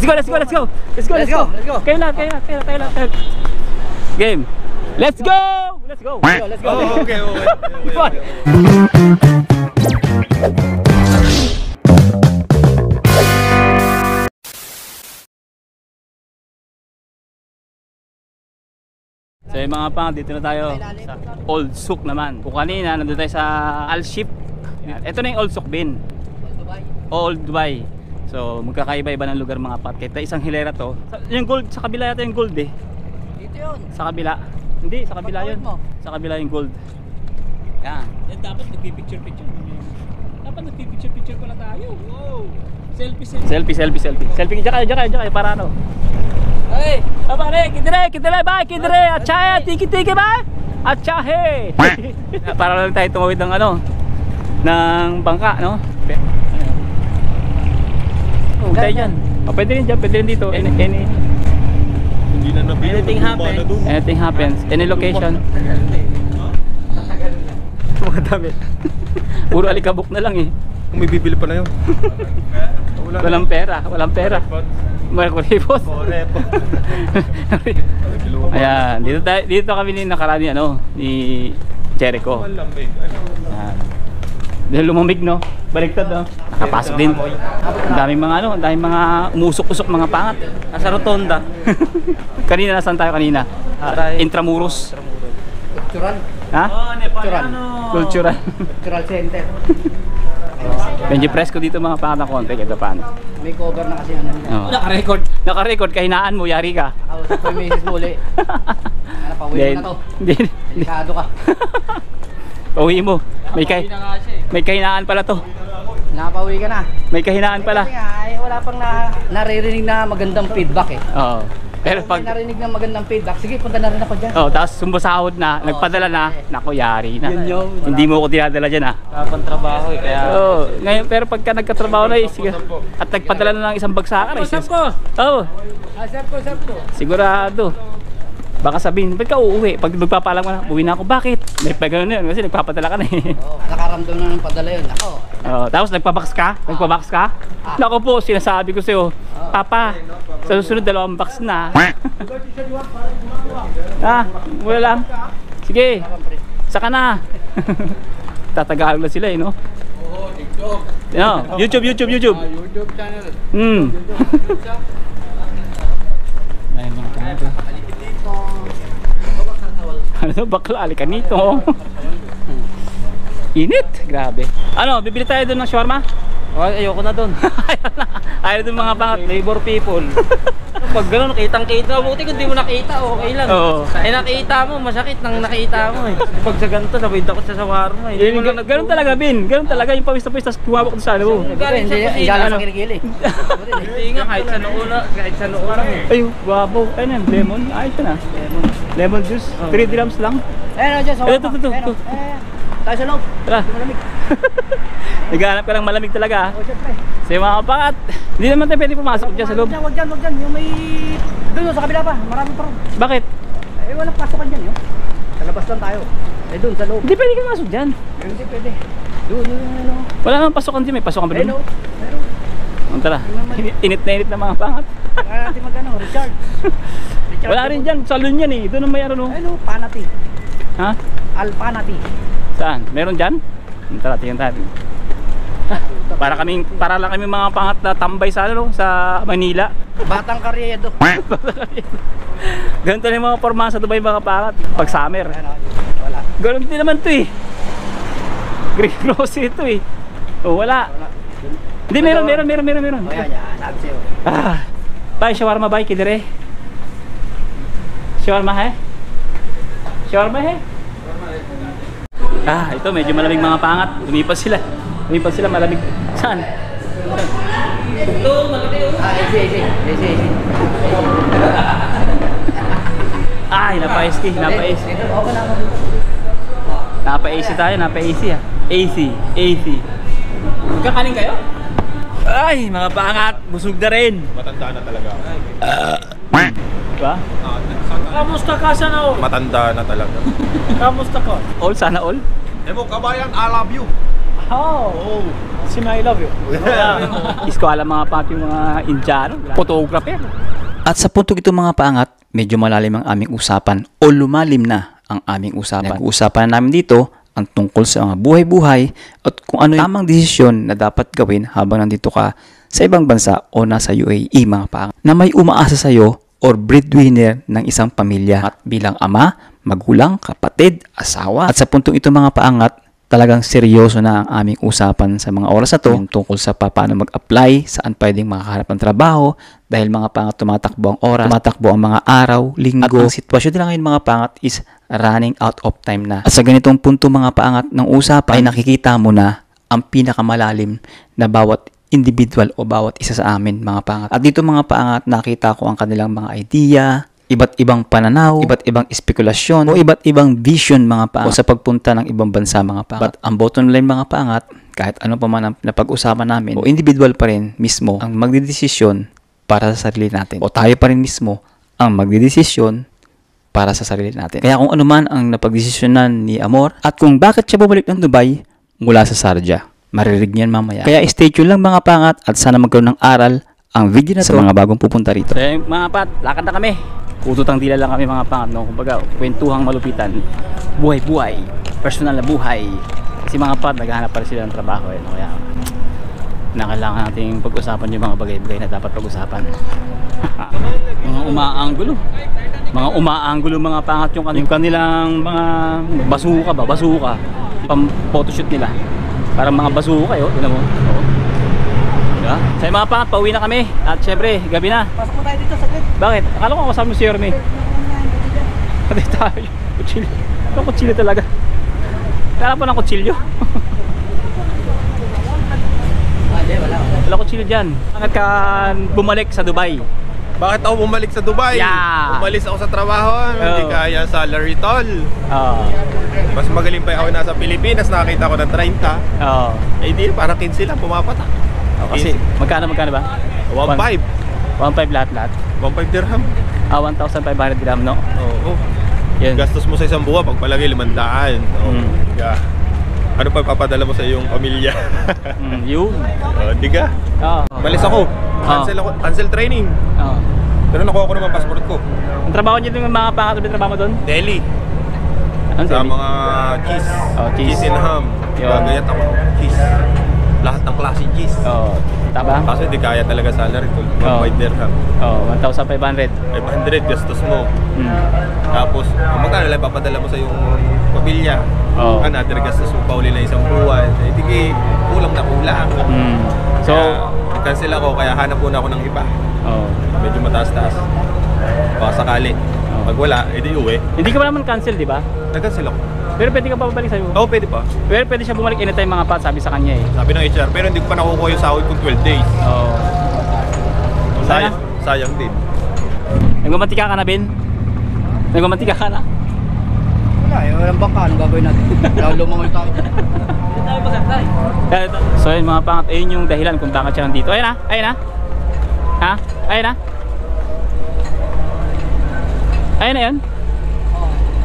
Let's go, let's go, let's go. Let's go, let's go. Kayo lahat. Game. Let's go. Let's go. Let's go. Okay. So yung mga pang, dito na tayo sa Old Souk naman. Kung kanina, nandun tayo sa Al-Ship. Ito na yung Old Souk Bin. Old Dubai. So magkakaiba-iba ng lugar mga pat. Kahit isang hilera to. Yung gold, sa kabila yata yung gold eh. Dito yun. Sa kabila. Hindi, sa kabila yun. Sa kabila yung gold. Yan. Yan dapat nagpipicture-picture. Dapat nagpipicture-picture pala tayo. Wow. Selfie. Diyan kayo, para ano. Hey, abare, kidire, bye, kidire, achaya, tiki, bye, achahe. Para lang tayo tumawid ng ano, ng bangka, no? Oh, tayo dyan. Oh, pwede rin dyan, pwede rin dito. Anything happens, any location. Mga damit. Puro alikabok na lang eh. Kung may bibili pa na yun. Walang pera. Markuripot. Ayan, dito kami ni nakarani ni Jericho. Ayan. Dahil lumamig no, baliktad no. Nakapasok din. Ang daming mga umusok-usok mga pangat. Nasa rotonda. Kanina nasaan tayo kanina? Intramuros. Cultural. Ha? Cultural. Cultural center. Medyo presko dito mga pangat na konti kahit paano. May cover na kasi ano nila. Naka-record, kahinaan mo, yari ka. Ako sa premises mo uli. Napauwi mo na to. Hindi. Delikado ka. Pauwi mo. May kahinaan pala to. Napauwi ka na. May kahinaan pala. Kasi nga, wala pang naririnig na magandang feedback eh. Oo. Pero pag narinig na magandang feedback, sige, punta na rin ako dyan. tapos sumbasahod na, nagpadala na, naku, yari na. Hindi mo ko dinadala dyan ha. Kapang trabaho eh, kaya... Ngayon, pero pagka nagkatrabaho na sige, at nagpadala na ng isang bagsakan Sab ko! Sab ko. Sigurado. Baka sabihin, ba't ka uuwi? Pag magpapalang mo na, uwi na ako, bakit? May pagano yun, kasi nagpapadala ka na eh. Nakaramdam na ng padala yun, ako. Tapos nagpabox ka? Naku po, sinasabi ko sa'yo, Papa, sa susunod 2 box na. Wala lang. Sige, saka na. Tatagalog na sila eh, no? YouTube. YouTube channel. Ano bakla, alika nito. Init, grabe. Ano, bibili tayo doon ng shawarma? Ayoko na doon. Ayaw doon mga pangat. Labor people. Pag gano'n, kitang-kita. Buti kung di mo nakita, okay lang. Oo. Nakita mo, masakit nang nakita mo eh. Pag sa ganito, sabay ako sa shawarma eh. Ganun talaga, Bin. Ganun talaga yung pawis-pawis, tapos kumabak doon sa ano mo. Galing sa kusina. Galing sa kilikili. Hindi nga, kahit sa noo lang eh. Ay, guwapo. Ayun yan, lemon. Ayos na. Lemon juice. 3 dirhams lang. Ayun, dyan sa Ito. Tayo sa loob. Tara. Malamig. Naghahanap ka ng malamig talaga. Siyempre. Sa mga kapangat, hindi naman tayo pwede pumasok dyan sa loob. Wag dyan. Yung may... Doon sa kabila pa. Marami pa rin. Bakit? Walang pasokan dyan yun. Sa labas lang tayo. Doon sa loob. Hindi pwede ka pumasok dyan. Hindi pwede. Doon. Wala naman pasokan dyan. May pasokan ba doon? Meron. Tara. Init na mga pangat. Kaya natin Richard. Wala rin dyan. Salon yan eh. Doon ang may ano. Panati. Ha? Alpanati. Saan? Meron dyan? Tara, tingnan tayo. Para lang kami mga pangat na tambay sa Manila. Batang Karyedo. Ganun talaga yung mga pormahan sa Dubai mga pangat. Pag summer. Wala. Ganun din naman to eh. Green Rose ito eh. Wala. Hindi, meron. Ayan, sabi sa'yo. Bye, shawarma bye, kidire. Shawarma he? Ito medyo malamig mga pangat. Lumipas sila malamig. Saan? Ito, malaki yun. Easy. Ay, napa-AC. Napa-AC tayo, napa-AC AC. Magkakanin kayo? Ay, mga pangat, busog na rin. Matanda na talaga. Diba? Kamusta ka sana all? Matanda na talaga. Kamusta ka? All, sana all? Kabayan, I love you. Oh, si I love you. Isko alam mga pangat yung mga Indiano, photographer. At sa puntong ito mga paangat, medyo malalim ang aming usapan o lumalim na ang aming usapan. Nag-uusapan namin dito ang tungkol sa mga buhay-buhay at kung ano yung tamang desisyon na dapat gawin habang nandito ka sa ibang bansa o nasa UAE mga paangat na may umaasa sa iyo or breadwinner ng isang pamilya at bilang ama, magulang, kapatid, asawa. At sa puntong ito mga paangat, talagang seryoso na ang aming usapan sa mga oras na to tungkol sa paano mag-apply, saan pwedeng makahanap ng trabaho dahil mga pangat tumatakbo ang oras, tumatakbo ang mga araw, linggo. At ang sitwasyon nila ngayon mga pangat is running out of time na. At sa ganitong punto mga paangat ng usapan ay nakikita mo na ang pinakamalalim na bawat individual o bawat isa sa amin mga pangat. At dito mga paangat nakita ko ang kanilang mga idea, iba't ibang pananaw, iba't ibang espekulasyon o iba't ibang vision mga paangat o sa pagpunta ng ibang bansa mga paangat. But ang bottom line mga paangat, kahit ano pa man ang napag-usapan namin o individual pa rin mismo ang magdidesisyon para sa sarili natin o tayo pa rin mismo ang magdidesisyon para sa sarili natin. Kaya kung ano man ang napagdesisyonan ni Amor at kung bakit siya bumalik ng Dubai mula sa Sharjah, maririnig niyan mamaya. Kaya stay tuned lang mga pangat at sana magkaroon ng aral ang video na to sa mga bagong pupunta rito. So mga pat, lakad na kami. Ututang dila lang kami mga pangat, no? Kumbaga, kwentuhang malupitan, buhay-buhay, personal na buhay. Kasi mga pat, naghahanap pa rin sila ng trabaho, eh, no? Kaya kailangan nating pag-usapan yung mga bagay-bagay na dapat pag-usapan. Mga umaanggulo mga pangat yung kanilang mga basuka, pang photoshoot nila. Parang mga basuka yun, tignan mo. Oo. Diba? Sa mga pangat, pauwi na kami. At syempre, gabi na. Pasok mo tayo dito saglit. Bakit? Akala ko kasama mo si Yorme. Pati tayo. Kutsilyo. Ano kutsilyo talaga? Kala pa ng kutsilyo. Wala kutsilyo dyan. Bakit ka bumalik sa Dubai? Bakit ako bumalik sa Dubai? Yeah. Umalis ako sa trabaho, hindi kaya salary tol. Mas magaling pa ako nasa Pilipinas, nakakita ko ng 30. Eh di, parang 15 lang, pumapatak. Kasi magkano ba? 1.5. 1.5 lahat? 1.5 dirham. 1,500 dirham, no? Oo. Yun. Gastos mo sa isang buwan, pagpalagay 500. Diga. Ano pa papadala mo sa iyong pamilya? Yun. Diga. Malis ako. Cancel training. Pero nakuha ko naman passport ko. Ang trabaho niyo yung mga pangat na trabaho mo doon? Delhi. Ano Sa Delhi? mga cheese. Cheese. Cheese and ham. Gagayat ako. Cheese. Lahat ng klase cheese. Tama? Kaso hindi kaya talaga salary ko. 1.5 dirham. 1,500. 500 gastos mo. Tapos, magkano lang papadala mo sa iyong pamilya. Another gastos mo pa uli na isang buwan. Hindi kulang na kulang. So, cancel ako, kaya hanap muna ako ng iba. Medyo mataas-taas. Baka sakali. Pag wala, edi uwi. Hindi ka pa naman cancel, di ba? Nag-cancel ako. Pero pwede ka pa babalik sa'yo. Oo, pwede pa. Pero pwede siya bumalik anytime mga pat, sabi sa kanya eh. Sabi ng HR, pero hindi ko pa nakukuha yung sahod kong 12 days. Sayang din. Nagmamantika ka na, Ben? Nagmamantika ka na? Wala, walang bangka. Ano gagawin natin? Lalo mga tayo. Hindi tayo masaklay. So yun mga pangat, ayun yung dahilan kung bakit siya nandito. Ayun na, ayun na. Ha? Ayun na. Ayun na yun.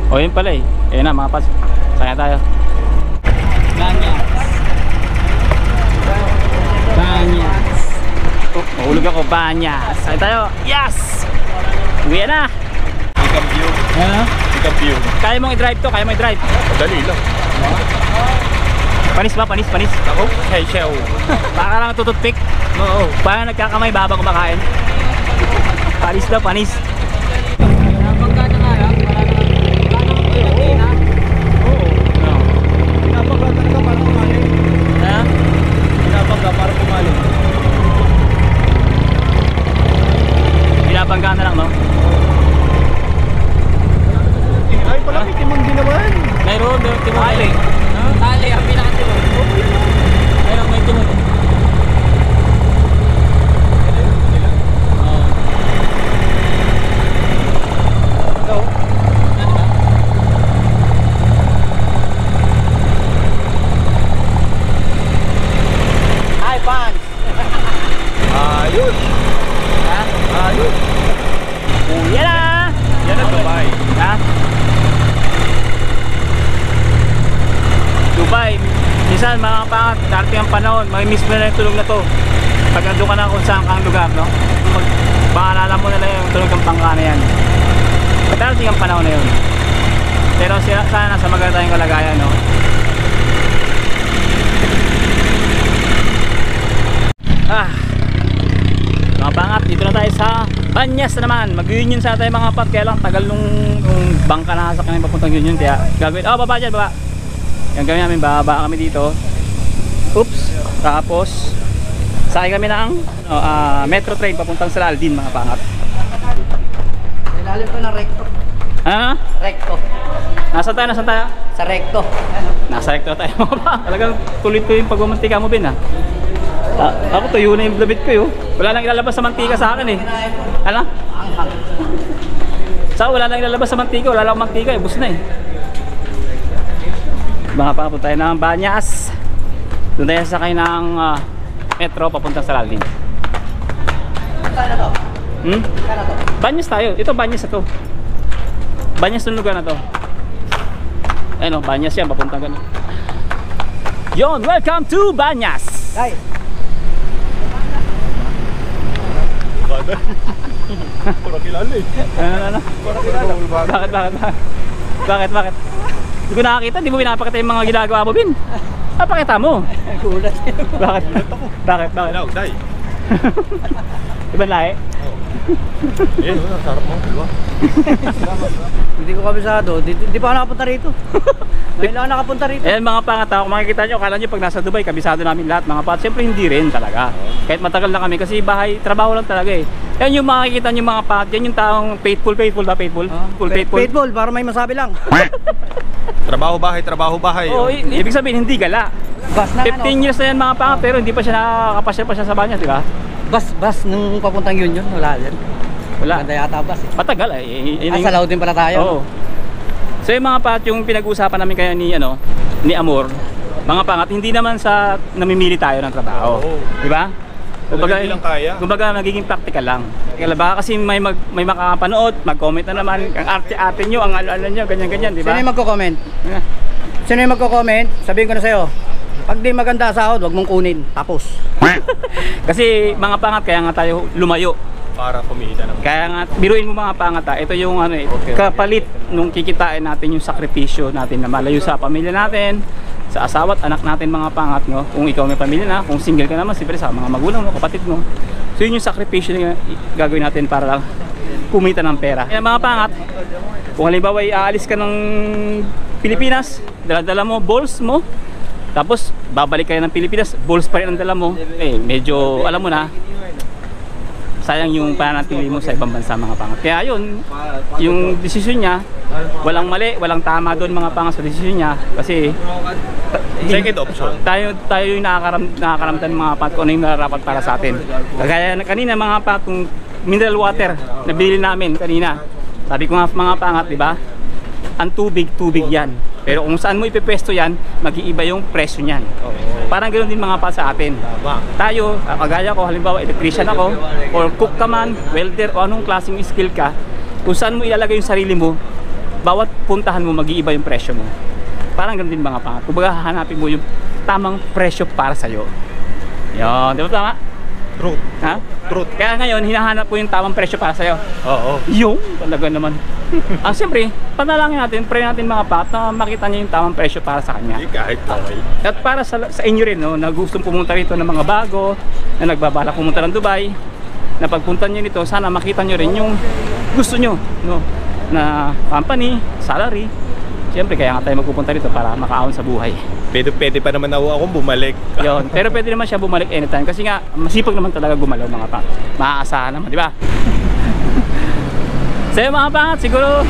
O yun pala eh. Ayun na mga pas. Saya tayo. Banyas. Mahulog ako, Banyas. Saya tayo. Yes! Uwi na. Ikam view. Ano? Ikam view. Kaya mong i-drive to, kaya mong i-drive. Madali lang. Panis ba? Panis, panis. Ako? Hey, show. Baka lang tututpik. Oo. Parang nagkakamay ba habang kumakain? Panis daw, panis. Binabangga na lang, no? Ay, pala may timon din naman. Mayroon, timon. Tali, ang pinakatimon. Ayun, may timon. ang panahon, may miss mo na yung tulog na to. Pag nandun ka na kung saan kang lugar, no? Maalala mo na lang yung tulog ng bangka na yan. Darating ang panahon na yun. Pero sana nasa maganda tayong kalagayan, no? Mga pangat, dito na tayo sa Banyas na naman. Mag-union sa tayo mga pat. Kaya lang tagal nung bangka na sa kami papuntang union. Kaya gagawin, baba dyan, baba. Yung gawin namin, baba kami dito. Oops. Tapos sakay kami ng metro train papuntang sa Aldin, mga pangat. Ilalim ko ng recto. Ano? Recto. Nasaan tayo? Nasaan tayo? Sa recto. Nasa recto tayo mga pangat. Talagang tuloy ko yung pagmamantika mo, Ben, ha? Ako tuyo na yung labit ko yun. Wala nang ilalabas sa mantika sa akin eh. Ano? Wala nang ilalabas sa mantika. Wala lang mantika eh. Bus na eh. Mga papunta tayo ng Banyas. Doon tayo sakay ng metro papuntang sa Aldin. Saan na to? Hmm? Saan na to? Banyas tayo. Ito Banyas na to. Banyas yung lugar na to. Ayun o, Banyas yan. Papuntang ganun. Yon, welcome to Banyas. Guys. Para kilala eh. Ano? Para kilala. Bakit? Hindi ko nakakita, hindi mo pinapakita yung mga ginagawa mo, Bin. Napakita mo. Gulat. Bakit? Hello, Day. Ibang lahi? Eh, sarap mo, di ba? Hindi ko kabisado. Di pa ako nakapunta rito. Ngayon lang nakapunta rito. Ayan mga pangat, kung makikita nyo, akala nyo pag nasa Dubai, kabisado namin lahat mga pat. Siyempre hindi rin talaga. Kahit matagal na kami kasi bahay, trabaho lang talaga eh. Yan yung makikita nyo mga pat, yan yung taong faithful ba? Faithful? Faithful, para may masabi lang. Trabaho bahay. Oo, ibig sabihin hindi gala. Bus na 15 years na yan mga pangat, pero hindi pa siya nakakapasyal pa siya sa Banyas, di ba? Bus nung papuntang Union, wala din. Wala. Ganda yata bus eh. Matagal eh. Sa Lao din pala tayo. Oo. So yung mga pat, yung pinag-uusapan namin kaya ni Amor, mga pangat, hindi naman sa namimili tayo ng trabaho. Oo. Di ba? Talaga hindi lang kaya. Kumbaga nagiging practical lang. Kaya baka kasi may makakapanood, mag-comment na naman, ang arte-arte nyo, ang ano-ano nyo, ganyan-ganyan, di ba? Sino yung magko-comment? Sino yung magko-comment? Sabihin ko na sa'yo, pag di maganda sahod, wag mong kunin. Tapos. Kasi mga pangat, kaya nga tayo lumayo. Para kumita naman. Kaya nga, biruin mo mga pangat, ito yung kapalit nung kikitain natin yung sakripisyo natin na malayo sa pamilya natin, sa asawa at anak natin mga pangat, no? Kung ikaw may pamilya na, kung single ka naman, siyempre sa mga magulang mo, kapatid mo. So yun yung sakripisyo na gagawin natin para lang kumita ng pera. Kaya mga pangat, kung halimbawa aalis ka ng Pilipinas, dala-dala mo, balls mo, tapos babalik kayo ng Pilipinas, balls pa rin ang dala mo, medyo alam mo na, sayang yung pananatili mo sa ibang bansa mga pangat. Kaya yun, yung desisyon niya, walang mali, walang tama doon mga pangat sa desisyon niya. Kasi Second option. tayo yung nakakaramdan mga pangat kung ano yung narapat para sa atin. Kaya kanina mga pangat, kung mineral water na binili namin kanina, sabi ko nga mga pangat, di ba? Ang tubig yan. Pero kung saan mo ipepwesto yan, mag-iiba yung presyo niyan. Parang ganoon din mga pa sa atin. Tayo, kagaya ko, halimbawa electrician ako, or cook ka man, welder, o anong klaseng skill ka, kung saan mo ilalagay yung sarili mo, bawat puntahan mo, mag-iiba yung presyo mo. Parang ganoon din mga pangat. Kumbaga, hanapin mo yung tamang presyo para sa'yo. Yun, di ba tama? Truth. Ha? Truth. Kaya ngayon, hinahanap ko yung tamang presyo para sa'yo. Oo. Yung talaga naman. Siyempre, panalangin natin, pray natin mga pat na makita niya yung tamang presyo para sa kanya. Kahit okay. At para sa inyo rin, no, na gustong pumunta rito ng mga bago, na nagbabalak pumunta ng Dubai, na pagpunta nyo nito, sana makita nyo rin yung gusto nyo, no, na company, salary. Siyempre, kaya nga tayo magpupunta rito para makaahon sa buhay. Pwede pa naman akong bumalik. Yun. Pero pwede naman siya bumalik anytime kasi nga masipag naman talaga gumalaw mga pa. Maaasahan naman, di ba? So yun mga pangat, siguro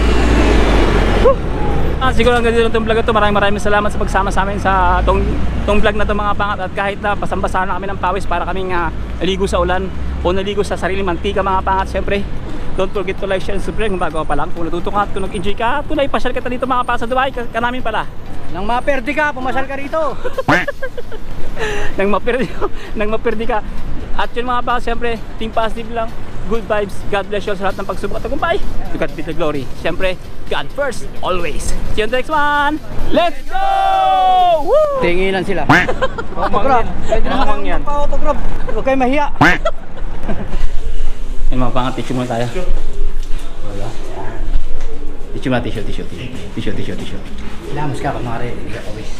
siguro hanggang dito itong vlog ito. Maraming salamat sa pagsama sa amin sa tong vlog na ito mga pangat. At kahit na basang-basa na kami ng pawis para kaming naligo sa ulan o naligo sa sariling mantika mga pangat, syempre don't forget to like, share, and subscribe kung bago pa lang. Kung natuto ka at kung nag-enjoy ka, kung naipasyal ka dito mga pangat sa Dubai, ka namin pala. Nang maperdi ka, pumasyal ka rito. Nang maperdi ka. At yun mga pangat, syempre think positive lang, good vibes. God bless you all sa lahat ng pagsubok at tagumpay. To God be the glory. Siyempre, God first, always. See you on the next one. Let's go! Woo! Tinginan sila. Autograph. Pwede naman Mamang yan. kayong pa-autograph. Huwag kayo mahiya. Yung mga pangat, tissue muna tayo. Wala. Tissue muna, tissue. Ilamos ka, kunwari, hindi ka pawis.